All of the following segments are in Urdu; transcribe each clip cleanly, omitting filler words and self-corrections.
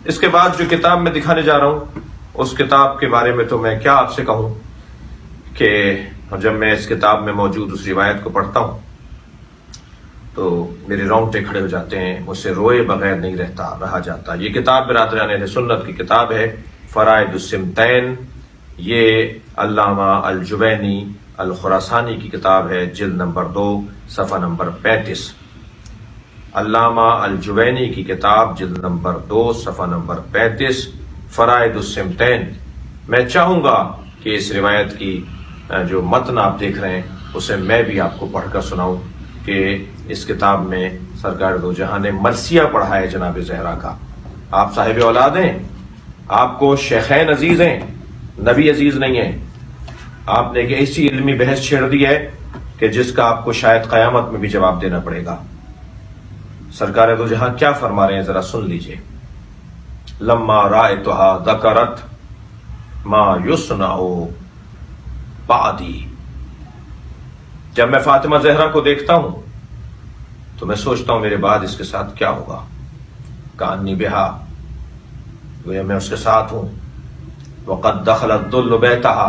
اس کے بعد جو کتاب میں دکھانے جا رہا ہوں اس کتاب کے بارے میں تو میں کیا آپ سے کہوں کہ جب میں اس کتاب میں موجود اس روایت کو پڑھتا ہوں تو میرے رونگٹے کھڑے ہو جاتے ہیں، مجھ سے روئے بغیر نہیں رہا جاتا۔ یہ کتاب برادران اہل سنت کی کتاب ہے، فرائض السمتین۔ یہ علامہ الجوینی الخراسانی کی کتاب ہے، جلد نمبر 2 صفحہ نمبر 35۔ علامہ الجوینی کی کتاب جلد نمبر 2 صفحہ نمبر 35، فرائض السمتین۔ میں چاہوں گا کہ اس روایت کی جو متن آپ دیکھ رہے ہیں اسے میں بھی آپ کو پڑھ کر سناؤں کہ اس کتاب میں سرکار دو جہاں نے مرثیہ پڑھا ہے جناب زہرا کا۔ آپ صاحب اولاد ہیں، آپ کو شیخین عزیز ہیں، نبی عزیز نہیں ہیں۔ آپ نے ایک ایسی علمی بحث چھیڑ دی ہے کہ جس کا آپ کو شاید قیامت میں بھی جواب دینا پڑے گا۔ سرکار دو جہاں کیا فرما رہے ہیں ذرا سن لیجئے۔ لما رأیتها ذکرت ما یصنع بعدی۔ جب میں فاطمہ زہرا کو دیکھتا ہوں تو میں سوچتا ہوں میرے بعد اس کے ساتھ کیا ہوگا۔ کانی بہا، گویا میں اس کے ساتھ ہوں۔ وقد دخلت الذل بیتها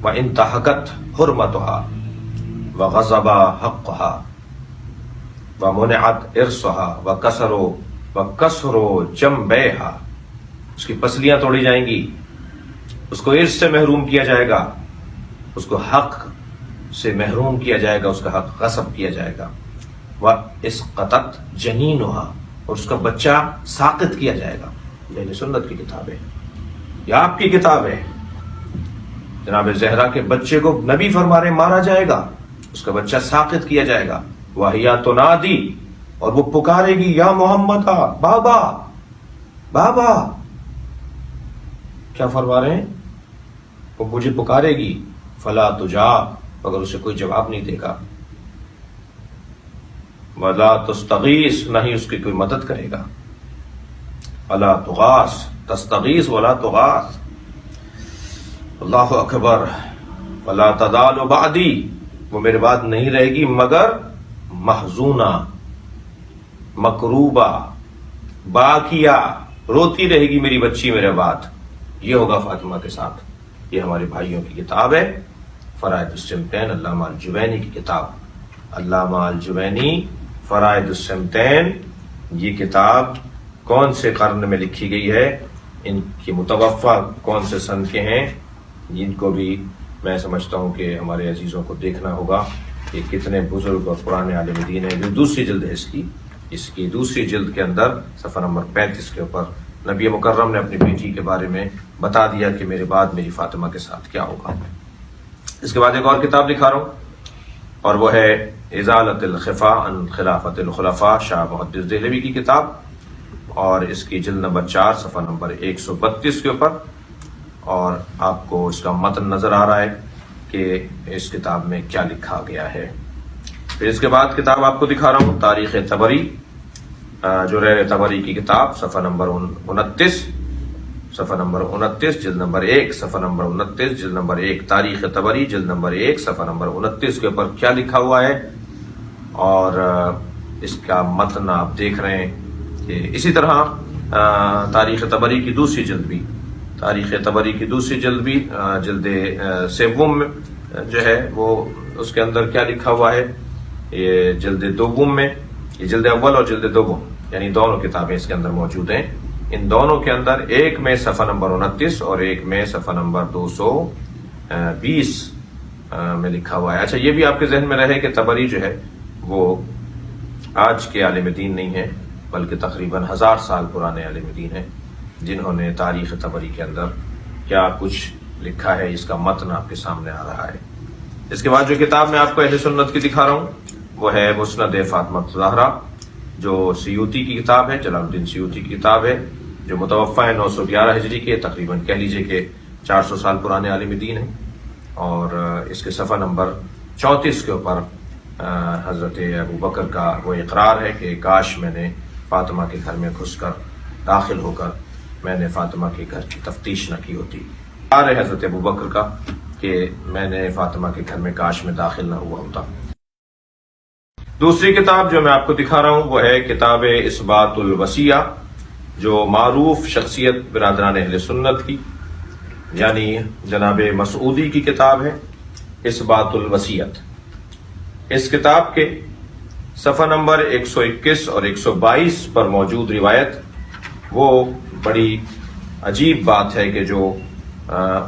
وانتهكت حرمتها وغصب حقها ومنعت ارثها وكسر جنبيها۔ اس کی پسلیاں توڑی جائیں گی، اس کو ارث سے محروم کیا جائے گا، اس کو حق سے محروم کیا جائے گا، اس کا حق غصب کیا جائے گا۔ واسقطت جنینها، اور اس کا بچہ ساقط کیا جائے گا۔ یہ سنت کی کتاب ہے، یہ آپ کی کتاب ہے۔ جناب زہرا کے بچے کو نبی فرما رہے مارا جائے گا، اس کا بچہ ساقط کیا جائے گا۔ وَهِيَ تُنَادِي، اور وہ پکارے گی یا محمد، بابا بابا۔ کیا فرما رہے ہیں؟ وہ مجھے پکارے گی، فلا تجاب، مگر اسے کوئی جواب نہیں دے گا۔ ولا تستغیث، نہ ہی اس کی کوئی مدد کرے گا۔ ولا تغاث، تستغیث ولا تغاث۔ اللہ اکبر۔ ولا تزال بعدی، وہ میرے بعد نہیں رہے گی مگر محزونہ، مکروبہ، باکیہ، روتی رہے گی میری بچی میرے بعد۔ یہ ہوگا فاطمہ کے ساتھ۔ یہ ہمارے بھائیوں کی کتاب ہے، فرائض السمتین، علامہ الجوینی کی کتاب۔ علامہ الجوینی فرائض السمتین، یہ کتاب کون سے قرن میں لکھی گئی ہے، ان کی متوفہ کون سے سن کے ہیں، جن کو بھی میں سمجھتا ہوں کہ ہمارے عزیزوں کو دیکھنا ہوگا کہ کتنے بزرگ اور پرانے عالم دین ہیں۔ جو دوسری جلد ہے اس کی دوسری جلد کے اندر صفحہ نمبر 35 کے اوپر نبی مکرم نے اپنی بیٹی کے بارے میں بتا دیا کہ میرے بعد میری فاطمہ کے ساتھ کیا ہوگا۔ اس کے بعد ایک اور کتاب دکھا رہا ہوں، اور وہ ہے ازالۃ الخفا عن خلافت الخلفاء، شاہ محدث دہلوی کی کتاب، اور اس کی جلد نمبر 4 صفحہ نمبر 132 کے اوپر۔ اور آپ کو اس کا متن نظر آ رہا ہے کہ اس کتاب میں کیا لکھا گیا ہے۔ پھر اس کے بعد کتاب آپ کو دکھا رہا ہوں، تاریخ طبری، جو ریر طبری کی کتاب، صفحہ نمبر 29، صفحہ نمبر 29، جلد نمبر 1، صفحہ نمبر 29، جلد نمبر 1، تاریخ طبری، جلد نمبر 1، صفحہ نمبر 29 کے اوپر کیا لکھا ہوا ہے، اور اس کا متن آپ دیکھ رہے ہیں کہ اسی طرح تاریخ طبری کی دوسری جلد بھی، تاریخ طبری کی دوسری جلد بھی، جلد سوم جو ہے وہ اس کے اندر کیا لکھا ہوا ہے، یہ جلد دوم میں، یہ جلد اول اور جلد دوم، یعنی دونوں کتابیں اس کے اندر موجود ہیں۔ ان دونوں کے اندر ایک میں صفحہ نمبر 29 اور ایک میں صفحہ نمبر 220 میں لکھا ہوا ہے۔ اچھا، یہ بھی آپ کے ذہن میں رہے کہ طبری جو ہے وہ آج کے عالم دین نہیں ہے، بلکہ تقریباً 1000 سال پرانے عالم دین ہیں، جنہوں نے تاریخ طبری کے اندر کیا کچھ لکھا ہے، اس کا متن آپ کے سامنے آ رہا ہے۔ اس کے بعد جو کتاب میں آپ کو اہل سنت کی دکھا رہا ہوں وہ ہے مسند فاطمہ الزہرا، جو سیوطی کی کتاب ہے، جلال الدین سیوطی کی کتاب ہے، جو متوفہ ہے 911 ہجری کے، تقریباً کہہ لیجئے کہ 400 سال پرانے عالم دین ہیں۔ اور اس کے صفحہ نمبر 34 کے اوپر حضرت ابو بکر کا وہ اقرار ہے کہ کاش میں نے فاطمہ کے گھر میں گھس کر، داخل ہو کر میں نے فاطمہ کے گھر کی تفتیش نہ کی ہوتی۔ اقرار ہے حضرت ابو بکر کا کہ میں نے فاطمہ کے گھر میں کاش میں داخل نہ ہوا ہوتا۔ دوسری کتاب جو میں آپ کو دکھا رہا ہوں وہ ہے کتاب اثبات الوصیہ، جو معروف شخصیت برادران اہل سنت کی یعنی جناب مسعودی کی کتاب ہے اثبات الوصیت۔ اس کتاب کے صفحہ نمبر 121 اور 122 پر موجود روایت وہ بڑی عجیب بات ہے کہ جو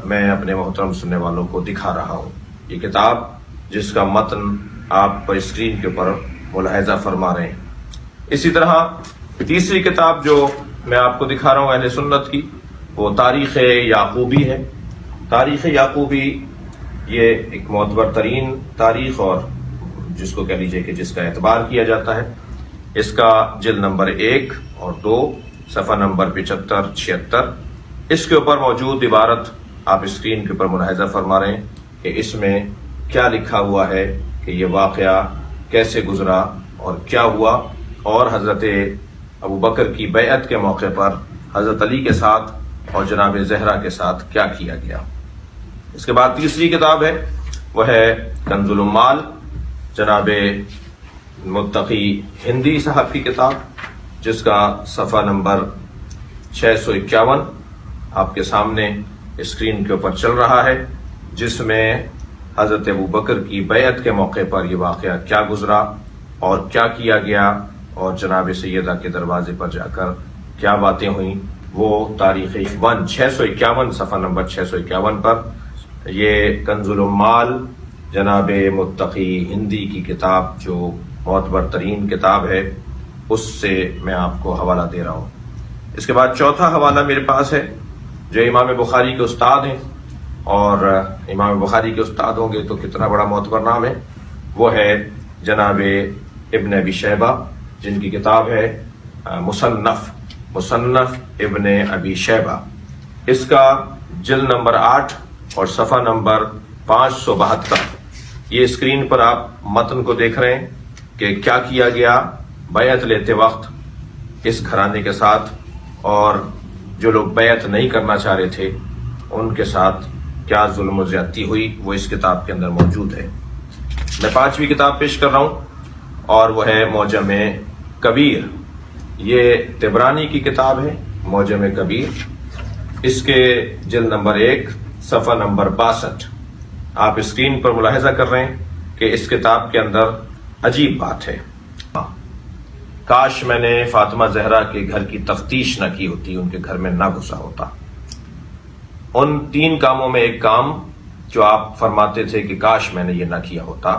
میں اپنے محترم سننے والوں کو دکھا رہا ہوں۔ یہ کتاب جس کا متن آپ پر اسکرین کے اوپر ملاحظہ فرما رہے ہیں۔ اسی طرح تیسری کتاب جو میں آپ کو دکھا رہا ہوں اہل سنت کی، وہ تاریخ یعقوبی ہے۔ تاریخ یعقوبی یہ ایک معتبر ترین تاریخ اور جس کو کہہ لیجئے کہ جس کا اعتبار کیا جاتا ہے۔ اس کا جلد نمبر 1 اور 2 صفحہ نمبر 75-76 اس کے اوپر موجود عبارت آپ اسکرین کے اوپر ملاحظہ فرما رہے ہیں کہ اس میں کیا لکھا ہوا ہے کہ یہ واقعہ کیسے گزرا اور کیا ہوا، اور حضرت ابو بکر کی بیعت کے موقع پر حضرت علی کے ساتھ اور جناب زہرا کے ساتھ کیا کیا گیا۔ اس کے بعد تیسری کتاب ہے وہ ہے کنز العمال، جناب متقی ہندی صاحب کی کتاب، جس کا صفحہ نمبر 651 آپ کے سامنے اسکرین کے اوپر چل رہا ہے، جس میں حضرت ابو بکر کی بیعت کے موقع پر یہ واقعہ کیا گزرا اور کیا کیا گیا، اور جناب سیدہ کے دروازے پر جا کر کیا باتیں ہوئیں، وہ تاریخ 651 صفحہ نمبر 651 پر یہ کنز العمال جناب متقی ہندی کی کتاب جو معتبر ترین کتاب ہے اس سے میں آپ کو حوالہ دے رہا ہوں۔ اس کے بعد چوتھا حوالہ میرے پاس ہے جو امام بخاری کے استاد ہیں، اور امام بخاری کے استاد ہوں گے تو کتنا بڑا معتبر نام ہے، وہ ہے جناب ابن ابی شیبہ، جن کی کتاب ہے مصنف ابن ابی شیبہ۔ اس کا جلد نمبر 8 اور صفحہ نمبر 572 یہ اسکرین پر آپ متن کو دیکھ رہے ہیں کہ کیا کیا گیا بیعت لیتے وقت اس گھرانے کے ساتھ، اور جو لوگ بیعت نہیں کرنا چاہ رہے تھے ان کے ساتھ کیا ظلم و زیادتی ہوئی، وہ اس کتاب کے اندر موجود ہے۔ میں 5ویں کتاب پیش کر رہا ہوں اور وہ ہے معجم کبیر۔ یہ طبرانی کی کتاب ہے معجم کبیر۔ اس کے جلد نمبر 1 صفحہ نمبر 62 آپ اسکرین پر ملاحظہ کر رہے ہیں کہ اس کتاب کے اندر عجیب بات ہے۔ کاش میں نے فاطمہ زہرا کے گھر کی تفتیش نہ کی ہوتی، ان کے گھر میں نہ گھسا ہوتا۔ ان 3 کاموں میں ایک کام جو آپ فرماتے تھے کہ کاش میں نے یہ نہ کیا ہوتا،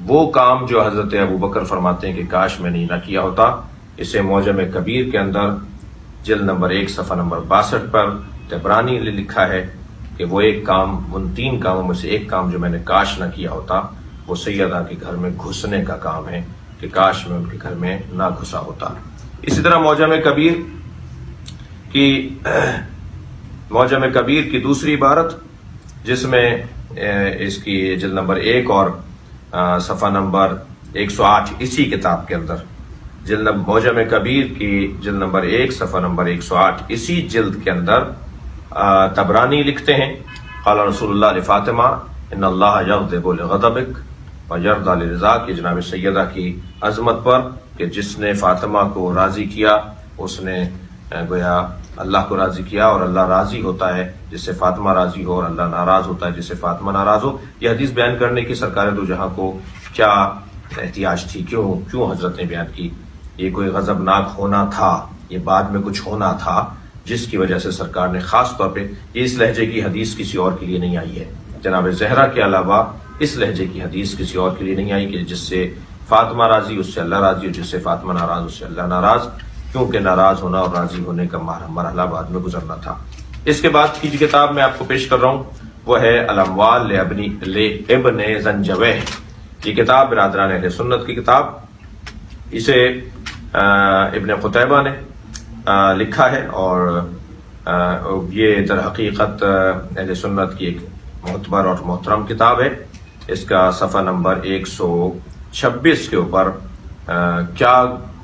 وہ کام جو حضرت ابو بکر فرماتے ہیں کہ کاش میں نے یہ نہ کیا ہوتا، اسے معجم کبیر کے اندر جلد نمبر 1 صفحہ نمبر 62 پر طبرانی نے لکھا ہے کہ وہ ایک کام، ان 3 کاموں میں سے ایک کام جو میں نے کاش نہ کیا ہوتا، وہ سیدہ کے گھر میں گھسنے کا کام ہے کہ کاش میں ان کے گھر میں نہ گھسا ہوتا۔ اسی طرح معجم کبیر کی دوسری عبارت، جس میں اس کی جلد نمبر 1 اور صفحہ نمبر 108 اسی کتاب کے اندر معجم کبیر کی جلد نمبر 1 صفحہ نمبر 108 اسی جلد کے اندر طبرانی لکھتے ہیں قال رسول اللہ لفاطمہ ان اللہ یغضب لغضبک ویرضی لرضاک، جناب سیدہ کی عظمت پر کہ جس نے فاطمہ کو راضی کیا اس نے گویا اللہ کو راضی کیا، اور اللہ راضی ہوتا ہے جس سے فاطمہ راضی ہو، اور اللہ ناراض ہوتا ہے جس سے فاطمہ ناراض ہو۔ یہ حدیث بیان کرنے کی سرکار دو جہاں کو کیا احتیاج تھی، کیوں حضرت نے بیان کی؟ یہ کوئی غضبناک ہونا تھا، یہ بعد میں کچھ ہونا تھا جس کی وجہ سے سرکار نے خاص طور پہ اس لہجے کی حدیث کسی اور کے لیے نہیں آئی ہے۔ جناب زہرا کے علاوہ اس لہجے کی حدیث کسی اور کے لیے نہیں آئی کہ جس سے فاطمہ راضی اس سے اللہ راضی، اور جس سے فاطمہ ناراض اس سے اللہ ناراض، کیونکہ ناراض ہونا اور راضی ہونے کا مرحلہ بعد میں گزرنا تھا۔ اس کے بعد کی جو کتاب میں آپ کو پیش کر رہا ہوں وہ ہے الاموال لابن زنجویہ۔ یہ کتاب برادران اہل سنت کی کتاب، اسے ابن قتیبہ نے لکھا ہے، اور یہ در حقیقت اہل سنت کی ایک معتبر اور محترم کتاب ہے۔ اس کا صفحہ نمبر 126 کے اوپر کیا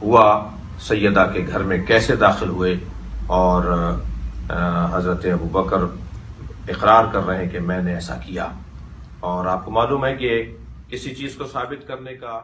ہوا، سیدہ کے گھر میں کیسے داخل ہوئے، اور حضرت ابو بکر اقرار کر رہے ہیں کہ میں نے ایسا کیا، اور آپ کو معلوم ہے کہ کسی چیز کو ثابت کرنے کا